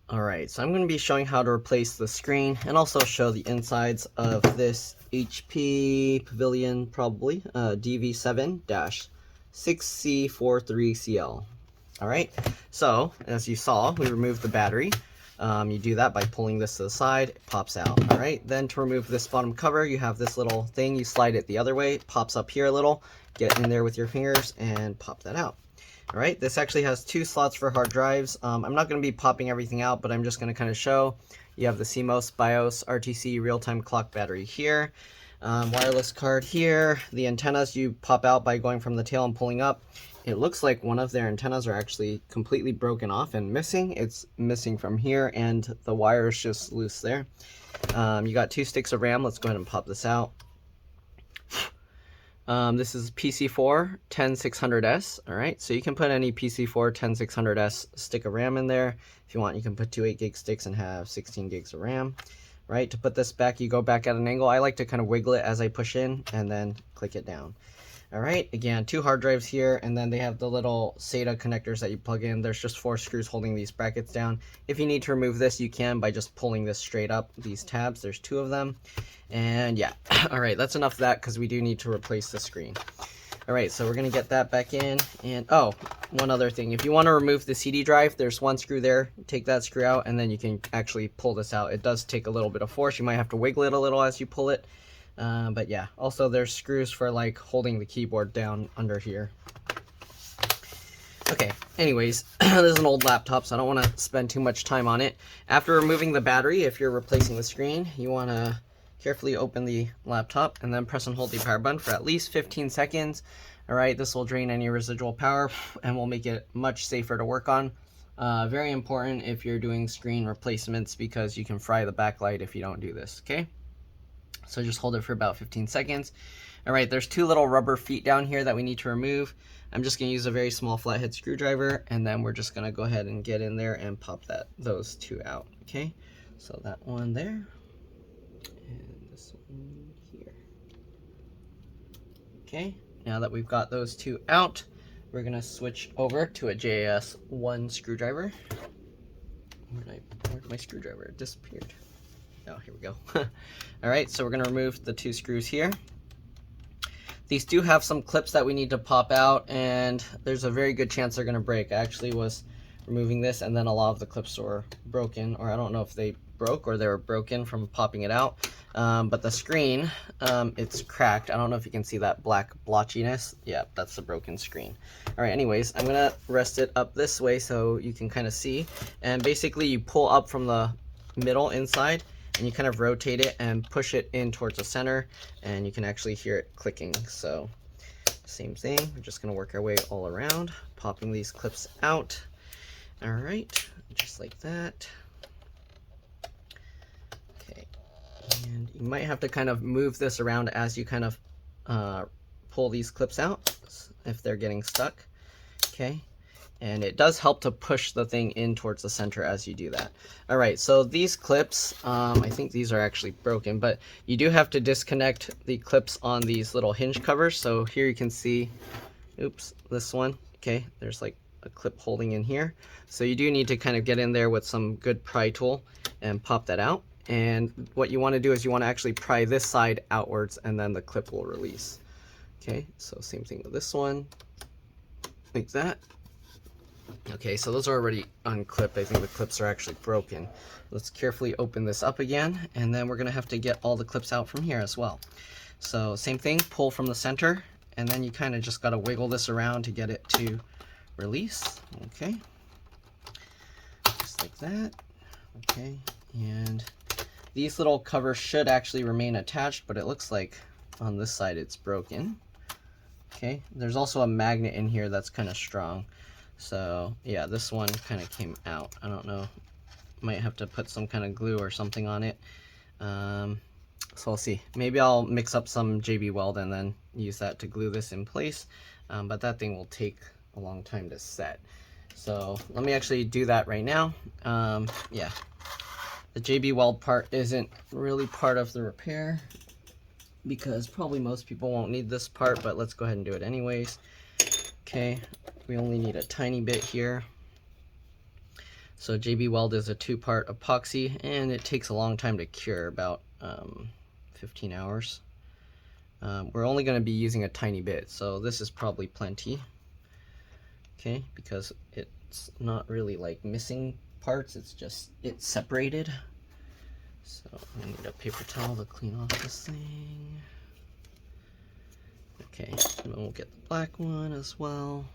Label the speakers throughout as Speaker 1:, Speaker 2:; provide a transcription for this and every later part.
Speaker 1: Alright, so I'm going to be showing how to replace the screen and also show the insides of this HP Pavilion, probably, dv7-6c43cl. Alright, so as you saw, we removed the battery. You do that by pulling this to the side, it pops out. Alright, then to remove this bottom cover, you have this little thing, you slide it the other way, it pops up here a little, get in there with your fingers and pop that out. Alright, this actually has 2 slots for hard drives. I'm not going to be popping everything out, but I'm just going to kind of show. You have the CMOS, BIOS, RTC, real-time clock battery here. Wireless card here. The antennas you pop out by going from the tail and pulling up. It looks like one of their antennas are actually completely broken off and missing. It's missing from here, and the wire is just loose there. You got 2 sticks of RAM. Let's go ahead and pop this out. This is PC4 10600S. Alright, so you can put any PC4 10600S stick of RAM in there. If you want, you can put 2 8GB sticks and have 16 gigs of RAM. Right, to put this back, you go back at an angle. I like to kind of wiggle it as I push in and then click it down. Alright, again, 2 hard drives here, and then they have the little SATA connectors that you plug in. There's just 4 screws holding these brackets down. If you need to remove this, you can by just pulling this straight up, these tabs. There's 2 of them. And yeah, alright, that's enough of that because we do need to replace the screen. Alright, so we're going to get that back in. And oh, one other thing. If you want to remove the CD drive, there's 1 screw there. Take that screw out, and then you can actually pull this out. It does take a little bit of force. You might have to wiggle it a little as you pull it. But yeah, also there's screws for like holding the keyboard down under here. Okay, anyways, this is an old laptop, so I don't want to spend too much time on it. After removing the battery, if you're replacing the screen, you want to carefully open the laptop and then press and hold the power button for at least 15 seconds. Alright, this will drain any residual power and will make it much safer to work on. Very important if you're doing screen replacements because you can fry the backlight if you don't do this, okay? So just hold it for about 15 seconds. Alright, there's 2 little rubber feet down here that we need to remove. I'm just going to use a very small flathead screwdriver, and then we're just going to go ahead and get in there and pop those 2 out. Okay, so that one there, and this one here. Okay, now that we've got those 2 out, we're going to switch over to a JS1 screwdriver. Where'd my screwdriver? It disappeared. Oh, here we go. Alright, so we're going to remove the 2 screws here. These do have some clips that we need to pop out, and there's a very good chance they're going to break. I actually was removing this, and then a lot of the clips were broken, or I don't know if they broke or they were broken from popping it out. But the screen, it's cracked. I don't know if you can see that black blotchiness. Yeah, that's the broken screen. Alright, anyways, I'm going to rest it up this way so you can kind of see. And basically, you pull up from the middle inside, and you kind of rotate it and push it in towards the center, and you can actually hear it clicking. So same thing, we're just going to work our way all around, popping these clips out. All right, just like that. Okay, and you might have to kind of move this around as you kind of pull these clips out if they're getting stuck. Okay, and it does help to push the thing in towards the center as you do that. Alright, so these clips, I think these are actually broken, but you do have to disconnect the clips on these little hinge covers. So here you can see, oops, this one, okay, there's like a clip holding in here. So you do need to kind of get in there with some good pry tool and pop that out. And what you want to do is you want to actually pry this side outwards, and then the clip will release. Okay, so same thing with this one, like that. Okay, so those are already unclipped. I think the clips are actually broken. Let's carefully open this up again, and then we're going to have to get all the clips out from here as well. So same thing, pull from the center, and then you kind of just got to wiggle this around to get it to release. Okay, just like that. Okay, and these little covers should actually remain attached, but it looks like on this side it's broken. Okay, there's also a magnet in here that's kind of strong. So yeah, this one kind of came out. I don't know, might have to put some kind of glue or something on it. So I'll see. Maybe I'll mix up some JB Weld and then use that to glue this in place. But that thing will take a long time to set. So let me actually do that right now. Yeah, the JB Weld part isn't really part of the repair because probably most people won't need this part, but let's go ahead and do it anyways. Okay, we only need a tiny bit here. So JB Weld is a 2-part epoxy, and it takes a long time to cure, about 15 hours. We're only going to be using a tiny bit, so this is probably plenty. Okay, because it's not really like missing parts, it's separated. So I need a paper towel to clean off this thing. Okay, and then we'll get the black one as well.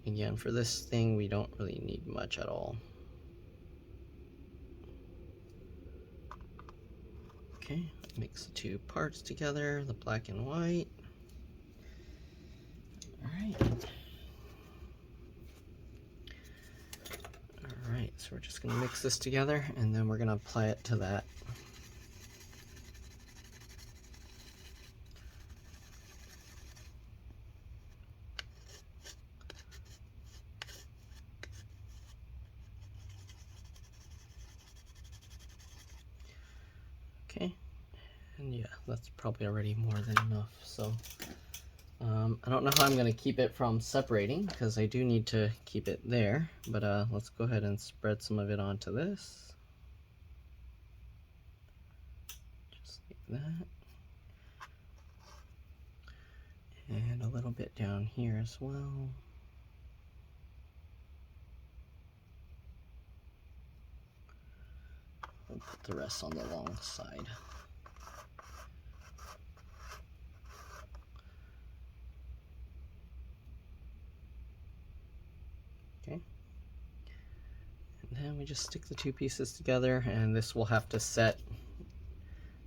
Speaker 1: And again, for this thing, we don't really need much at all. Okay, mix the 2 parts together, the black and white. Alright, so we're just going to mix this together, and then we're going to apply it to that. Okay, and yeah, that's probably already more than enough. So I don't know how I'm going to keep it from separating, because I do need to keep it there, but let's go ahead and spread some of it onto this. Just like that. And a little bit down here as well. We'll put the rest on the long side. Okay. And then we just stick the 2 pieces together, and this will have to set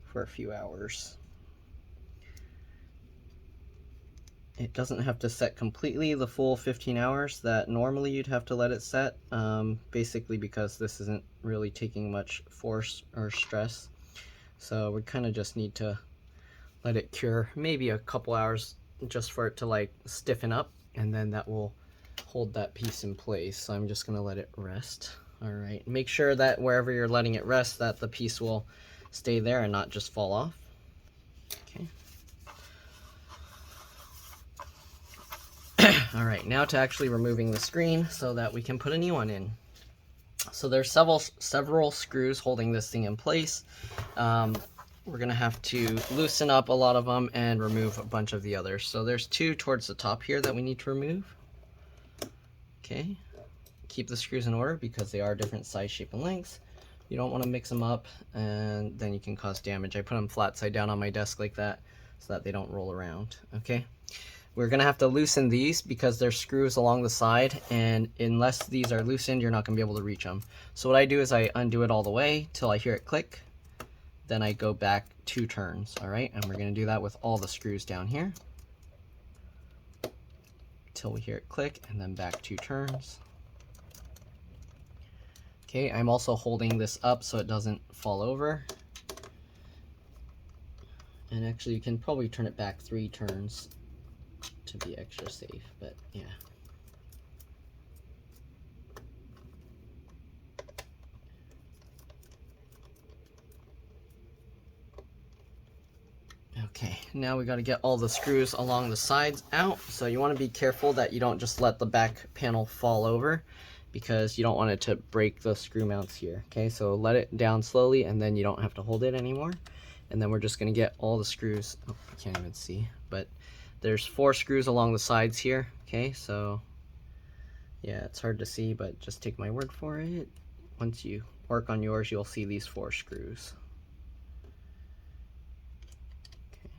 Speaker 1: for a few hours. It doesn't have to set completely the full 15 hours that normally you'd have to let it set, basically because this isn't really taking much force or stress. So we kind of just need to let it cure maybe a couple hours just for it to like stiffen up, and then that will hold that piece in place. So I'm just going to let it rest. All right, make sure that wherever you're letting it rest, that the piece will stay there and not just fall off. Okay. All right, now to actually removing the screen so that we can put a new one in. So there's several screws holding this thing in place. We're gonna have to loosen up a lot of them and remove a bunch of the others. So there's 2 towards the top here that we need to remove. Okay, keep the screws in order because they are different size, shape, and lengths. You don't want to mix them up, and then you can cause damage. I put them flat side down on my desk like that so that they don't roll around. Okay. We're going to have to loosen these because there's screws along the side, and unless these are loosened, you're not going to be able to reach them. So what I do is I undo it all the way till I hear it click. Then I go back 2 turns, all right? And we're going to do that with all the screws down here till we hear it click, and then back 2 turns. Okay, I'm also holding this up so it doesn't fall over. And actually, you can probably turn it back 3 turns to be extra safe, but yeah. Okay, now we got to get all the screws along the sides out. So you want to be careful that you don't just let the back panel fall over, because you don't want it to break the screw mounts here. Okay, so let it down slowly, and then you don't have to hold it anymore. And then we're just going to get all the screws. Oh, I can't even see, but there's 4 screws along the sides here. Okay, so yeah, it's hard to see, but just take my word for it. Once you work on yours, you'll see these 4 screws. Okay.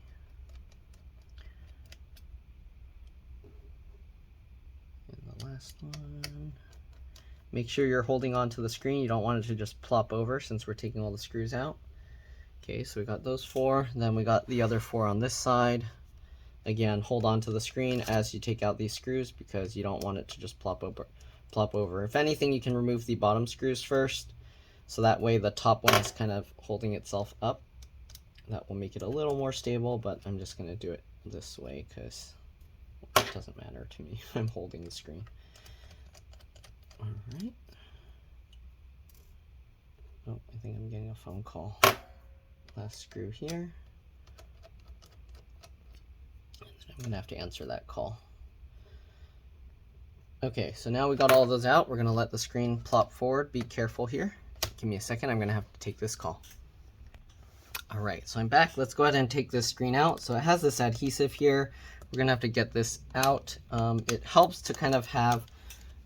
Speaker 1: And the last one. Make sure you're holding on to the screen. You don't want it to just plop over since we're taking all the screws out. Okay, so we got those 4. Then we got the other 4 on this side. Again, hold on to the screen as you take out these screws because you don't want it to just plop over. If anything, you can remove the bottom screws first, so that way the top one is kind of holding itself up. That will make it a little more stable, but I'm just going to do it this way because it doesn't matter to me. I'm holding the screen. All right. Oh, I think I'm getting a phone call. Last screw here. I'm gonna have to answer that call. Okay, so now we got all those out. We're gonna let the screen plop forward. Be careful here. Give me a second, I'm gonna have to take this call. All right, so I'm back. Let's go ahead and take this screen out. So it has this adhesive here. We're gonna have to get this out. It helps to kind of have,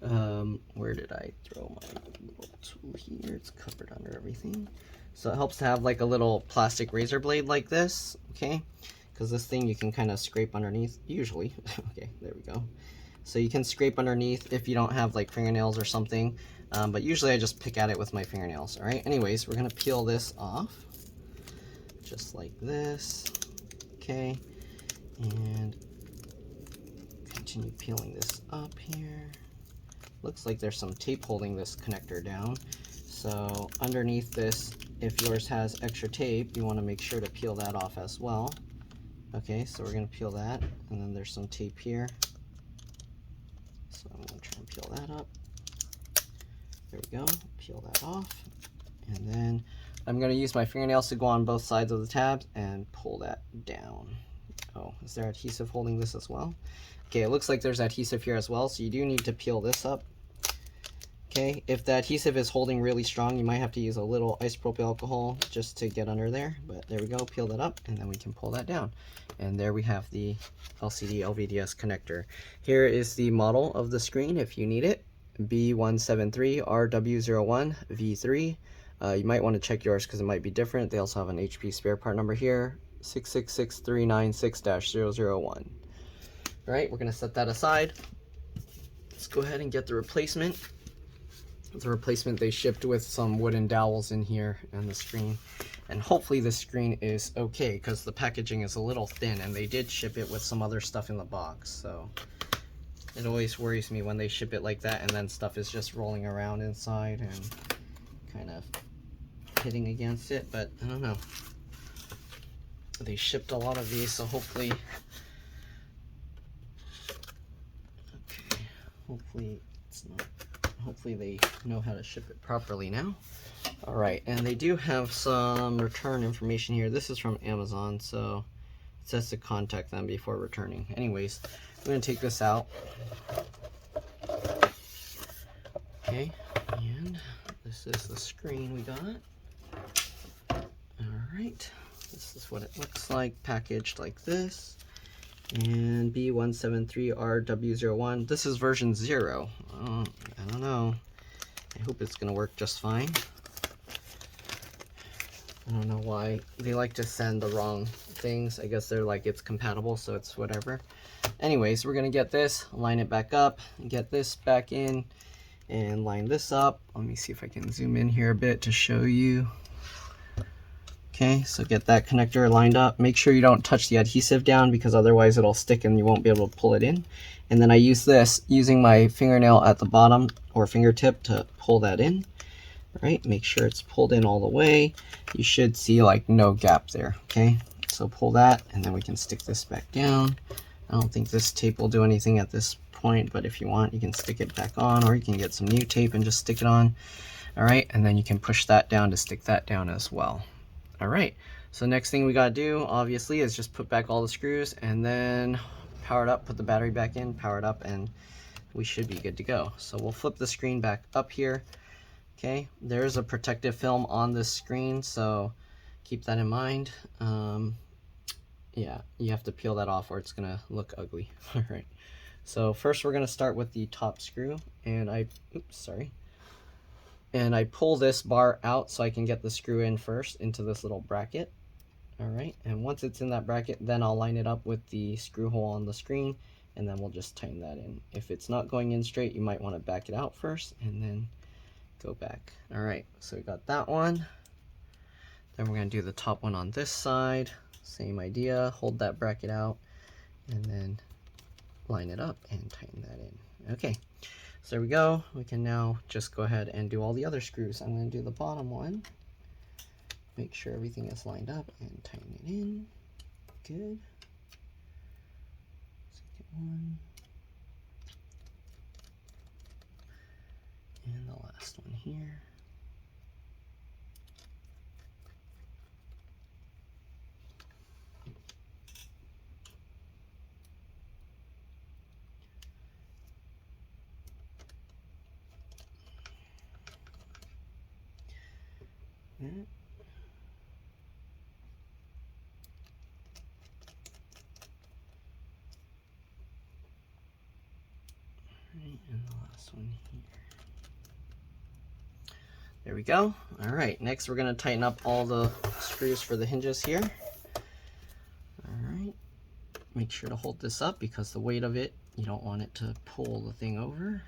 Speaker 1: where did I throw my little tool here? It's covered under everything. So it helps to have like a little plastic razor blade like this, okay? Because this thing you can kind of scrape underneath, usually. Okay, there we go. So you can scrape underneath if you don't have like fingernails or something, but usually I just pick at it with my fingernails. All right, anyways, we're gonna peel this off just like this, okay, and continue peeling this up here. Looks like there's some tape holding this connector down, so underneath this, if yours has extra tape, you want to make sure to peel that off as well. Okay, so we're gonna peel that, and then there's some tape here. So I'm going to try and peel that up. There we go. Peel that off. And then I'm going to use my fingernails to go on both sides of the tabs and pull that down. Oh, is there adhesive holding this as well? Okay, it looks like there's adhesive here as well, so you do need to peel this up. Okay, if the adhesive is holding really strong, you might have to use a little isopropyl alcohol just to get under there. But there we go, peel that up, and then we can pull that down. And there we have the LCD LVDS connector. Here is the model of the screen if you need it, B173RW01V3. You might want to check yours because it might be different. They also have an HP spare part number here, 666396-001. All right, we're going to set that aside. Let's go ahead and get the replacement. The replacement they shipped with some wooden dowels in here and the screen, and hopefully the screen is okay because the packaging is a little thin and they did ship it with some other stuff in the box. So it always worries me when they ship it like that and then stuff is just rolling around inside and kind of hitting against it, but I don't know. They shipped a lot of these, so hopefully it's not. Hopefully they know how to ship it properly now. All right, and they do have some return information here. This is from Amazon, so it says to contact them before returning. Anyways, I'm gonna take this out. Okay, and this is the screen we got. All right, this is what it looks like, packaged like this. And B173RW01. This is version 0. I don't know. I hope it's going to work just fine. I don't know why they like to send the wrong things. I guess they're like it's compatible, so it's whatever. Anyways, we're going to get this, line it back up, get this back in, and line this up. Let me see if I can zoom in here a bit to show you. Okay, so get that connector lined up. Make sure you don't touch the adhesive down because otherwise it'll stick and you won't be able to pull it in. And then I use this using my fingernail at the bottom or fingertip to pull that in. All right, make sure it's pulled in all the way. You should see like no gap there, okay? So pull that and then we can stick this back down. I don't think this tape will do anything at this point, but if you want, you can stick it back on or you can get some new tape and just stick it on. All right, and then you can push that down to stick that down as well. All right, so next thing we gotta do, obviously, is just put back all the screws and then power it up, put the battery back in, power it up, and we should be good to go. So we'll flip the screen back up here. Okay, there's a protective film on this screen, so keep that in mind. Yeah, you have to peel that off or it's gonna look ugly. All right, so first we're gonna start with the top screw, and I pull this bar out so I can get the screw in first into this little bracket. All right, and once it's in that bracket, then I'll line it up with the screw hole on the screen, and then we'll just tighten that in. If it's not going in straight, you might want to back it out first and then go back. All right, so we got that one. Then we're gonna do the top one on this side. Same idea, hold that bracket out and then line it up and tighten that in. Okay. So there we go. We can now just go ahead and do all the other screws. I'm going to do the bottom one. Make sure everything is lined up and tighten it in. Good. Second one. And the last one here. that. Alright, and the last one here. There we go. Alright, next we're going to tighten up all the screws for the hinges here. Alright, make sure to hold this up because the weight of it, you don't want it to pull the thing over.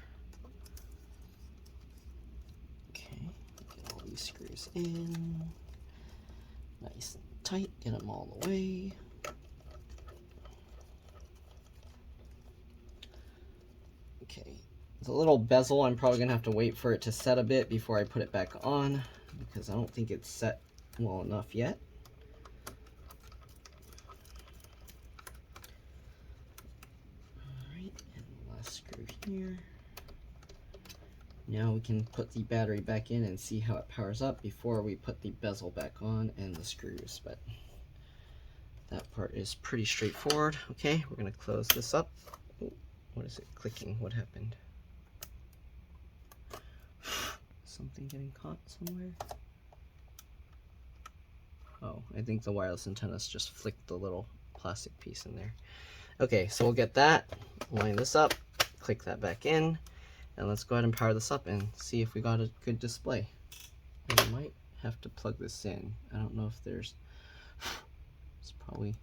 Speaker 1: Okay, get all these screws in. Nice and tight, get them all the way. Okay, the little bezel, I'm probably going to have to wait for it to set a bit before I put it back on because I don't think it's set well enough yet. Alright, and the last screw here. Now we can put the battery back in and see how it powers up before we put the bezel back on and the screws, but that part is pretty straightforward. Okay, we're going to close this up. Oh, what is it clicking? What happened? Something getting caught somewhere? Oh, I think the wireless antennas just flicked the little plastic piece in there. Okay, so we'll get that, line this up, click that back in, and let's go ahead and power this up and see if we got a good display. I might have to plug this in. I don't know if there's, it's probably,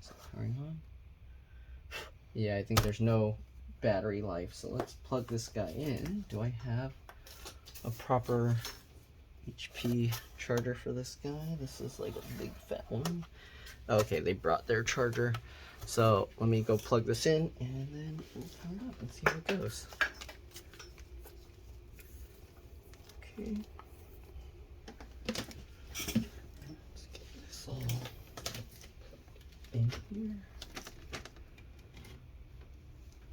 Speaker 1: is it powering on? Yeah, I think there's no battery life, so let's plug this guy in. Do I have a proper HP charger for this guy? This is like a big fat one. Okay, they brought their charger, so let me go plug this in and then we'll power it up and see how it goes. Okay, let's get this all in here.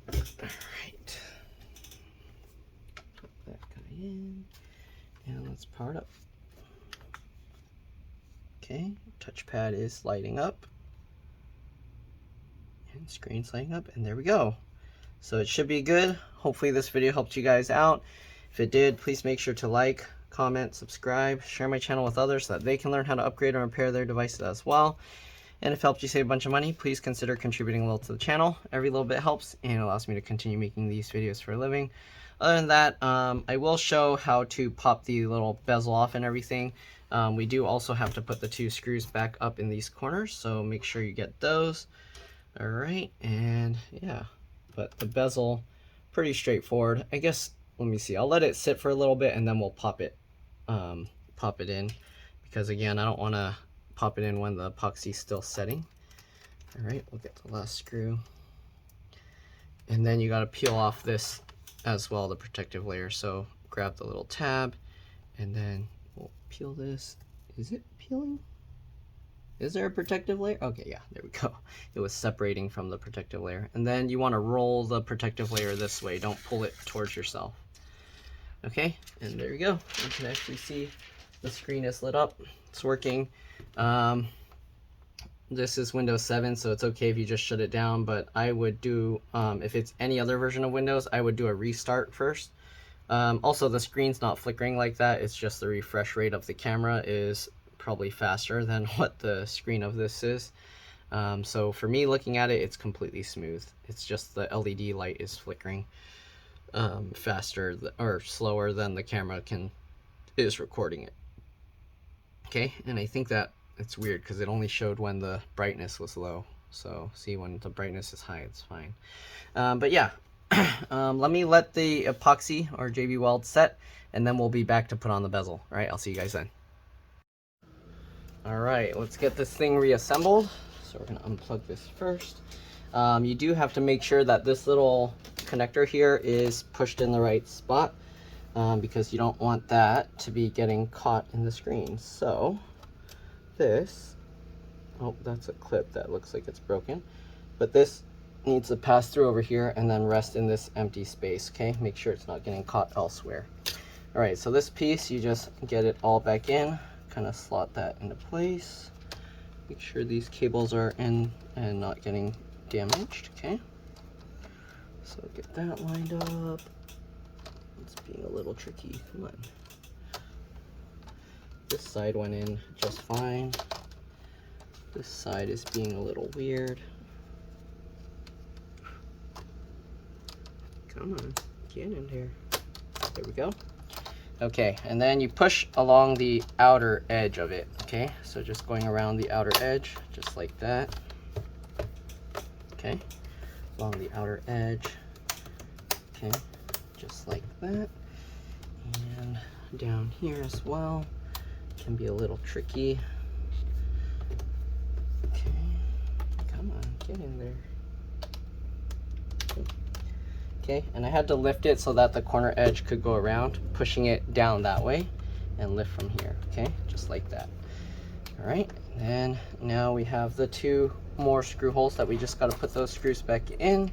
Speaker 1: Alright, put that guy in and let's power it up. Okay, touchpad is lighting up and screen's lighting up, and there we go. So it should be good. Hopefully this video helped you guys out. If it did, please make sure to like, comment, subscribe, share my channel with others so that they can learn how to upgrade and repair their devices as well. And if it helped you save a bunch of money, please consider contributing a little to the channel. Every little bit helps and allows me to continue making these videos for a living. Other than that, I will show how to pop the little bezel off and everything. We do also have to put the two screws back up in these corners, so make sure you get those. All right, and yeah, but the bezel, pretty straightforward. I guess, let me see, I'll let it sit for a little bit and then we'll pop it in, because again, I don't want to pop it in when the epoxy's still setting. All right, we'll get the last screw. And then you got to peel off this as well, the protective layer. So grab the little tab and then we'll peel this. Is it peeling? Is there a protective layer? Okay, yeah, there we go. It was separating from the protective layer. And then you want to roll the protective layer this way. Don't pull it towards yourself. Okay, and there you go. You can actually see the screen is lit up. It's working. This is Windows 7, so it's okay if you just shut it down, but I would do, if it's any other version of Windows, I would do a restart first. Also, the screen's not flickering like that. It's just the refresh rate of the camera is probably faster than what the screen of this is. So for me looking at it, it's completely smooth. It's just the LED light is flickering faster or slower than the camera is recording it. Okay, and I think that it's weird because it only showed when the brightness was low. So see, when the brightness is high, it's fine. But yeah, let me let the epoxy or JB Weld set, and then we'll be back to put on the bezel. All right, I'll see you guys then. All right, let's get this thing reassembled. So we're gonna unplug this first. You do have to make sure that this little connector here is pushed in the right spot, because you don't want that to be getting caught in the screen. So this, oh, that's a clip that looks like it's broken, but this needs to pass through over here and then rest in this empty space. Okay, make sure it's not getting caught elsewhere. All right, so this piece, you just get it all back in, kind of slot that into place, make sure these cables are in and not getting damaged. Okay, so get that lined up. It's being a little tricky. Come on. this side went in just fine. This side is being a little weird. Come on, get in here. There we go. Okay, and then you push along the outer edge of it, okay? So just going around the outer edge, just like that. Okay, along the outer edge. Okay, just like that. And down here as well. Can be a little tricky. Okay, come on, get in there. Okay, and I had to lift it so that the corner edge could go around, pushing it down that way and lift from here, okay? Just like that. All right, and now we have the 2 more screw holes that we just got to put those screws back in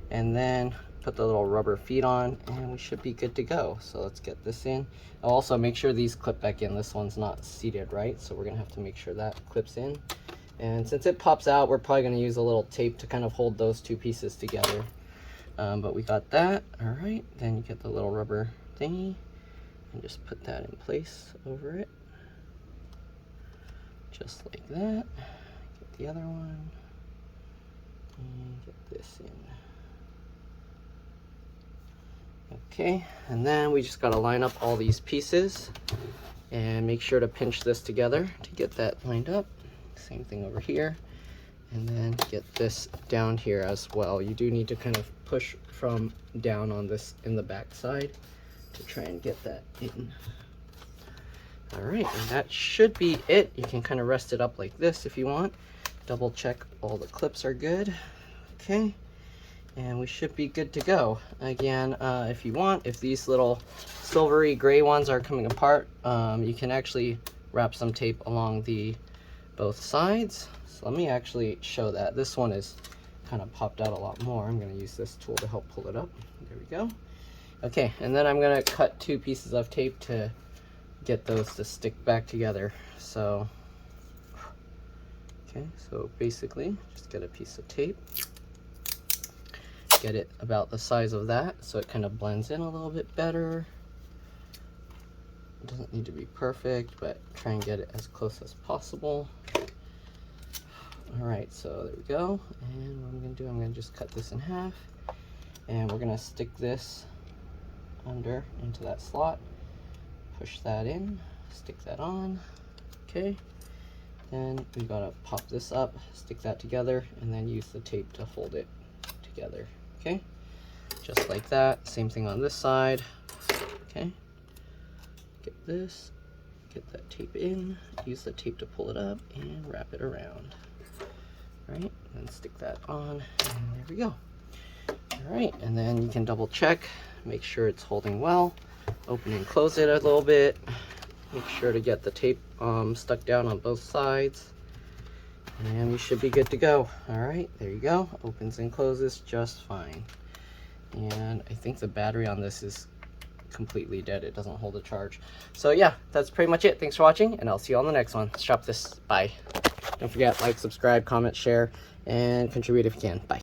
Speaker 1: and then put the little rubber feet on, and we should be good to go. So let's get this in. I'll also make sure these clip back in. This one's not seated right, so we're gonna have to make sure that clips in. And since it pops out, we're probably gonna use a little tape to kind of hold those 2 pieces together. But we got that. All right, then you get the little rubber thingy and just put that in place over it, just like that. Get the other one and get this in. Okay, and then we just got to line up all these pieces and make sure to pinch this together to get that lined up. Same thing over here. And then get this down here as well. You do need to kind of push from down on this in the back side to try and get that in. All right, and that should be it. You can kind of rest it up like this if you want. Double check all the clips are good. Okay, and we should be good to go. Again, if you want, if these little silvery gray ones are coming apart, you can actually wrap some tape along both sides. So let me actually show that. This one is kind of popped out a lot more. I'm going to use this tool to help pull it up. There we go. Okay, and then I'm going to cut 2 pieces of tape to get those to stick back together. So, okay, so basically just get a piece of tape, get it about the size of that so it kind of blends in a little bit better. It doesn't need to be perfect, but try and get it as close as possible. All right, so there we go. And what I'm gonna do, I'm gonna just cut this in half, and we're gonna stick this under into that slot, push that in, stick that on. Okay, then we gotta pop this up, stick that together, and then use the tape to hold it together. Okay, just like that. Same thing on this side. Okay, get this, get that tape in, use the tape to pull it up, and wrap it around. Right, and stick that on, and there we go. All right, and then you can double check, make sure it's holding well, open and close it a little bit, make sure to get the tape stuck down on both sides, and you should be good to go. All right, there you go, opens and closes just fine. And I think the battery on this is completely dead. It doesn't hold a charge. So yeah, that's pretty much it. Thanks for watching, and I'll see you on the next one. Shop this. Bye. Don't forget, like, subscribe, comment, share, and contribute if you can. Bye.